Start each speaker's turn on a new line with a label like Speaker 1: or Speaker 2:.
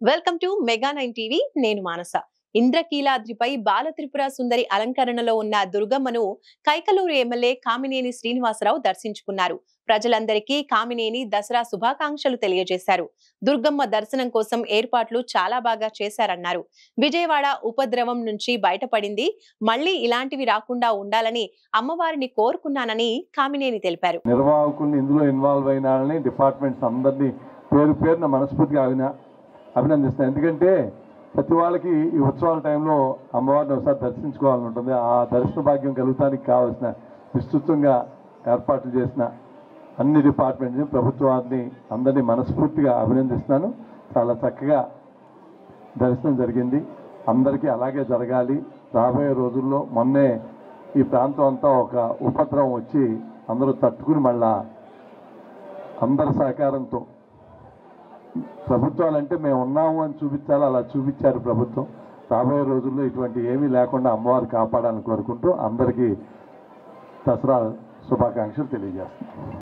Speaker 1: Welcome to mega 9 TV. నేను మానస. ఇంద్రకీలాద్రిపై బాలత్రిపుర సుందరి అలంకరణలో ఉన్న దుర్గమ్మను కైకలూరు ఎమ్మెల్యే కామినేని శ్రీనివాసరావు దర్శించుకున్నారు. ప్రజలందరికీ కామినేని దసరా శుభాకాంక్షలు తెలియజేశారు. దుర్గమ్మ దర్శనం కోసం ఏర్పాట్లు చాలా బాగా చేశారన్నారు. విజయవాడ ఉపద్రవం నుంచి బయటపడింది, మళ్లీ ఇలాంటివి రాకుండా ఉండాలని అమ్మవారిని కోరుకున్నానని కామినేని తెలిపారు.
Speaker 2: నిర్వాహకుల్ని ఇందులో ఇన్వాల్వ్ అయిన డిపార్ట్మెంట్స్ అందరినీ పేరు పేరున మనస్ఫూర్తిగా అభినందిస్తాను. ఎందుకంటే ప్రతి వాళ్ళకి ఈ ఉత్సవాల టైంలో అమ్మవారిని ఒకసారి దర్శించుకోవాలని ఉంటుంది. ఆ దర్శన భాగ్యం కలుగుతానికి కావాల్సిన విస్తృతంగా ఏర్పాట్లు చేసిన అన్ని డిపార్ట్మెంట్స్ ప్రభుత్వాన్ని అందరినీ మనస్ఫూర్తిగా అభినందిస్తున్నాను. చాలా చక్కగా దర్శనం జరిగింది. అందరికీ అలాగే జరగాలి. రాబోయే రోజుల్లో మొన్నే ఈ ప్రాంతం అంతా ఒక ఉపద్రవం వచ్చి అందరూ తట్టుకుని మళ్ళా అందరి సహకారంతో ప్రభుత్వాలంటే మేము ఉన్నాము అని చూపించాలి, అలా చూపించారు ప్రభుత్వం. రాబోయే రోజుల్లో ఇటువంటి ఏమీ లేకుండా అమ్మవారు కాపాడాలని కోరుకుంటూ అందరికీ దసరా శుభాకాంక్షలు తెలియజేస్తున్నాం.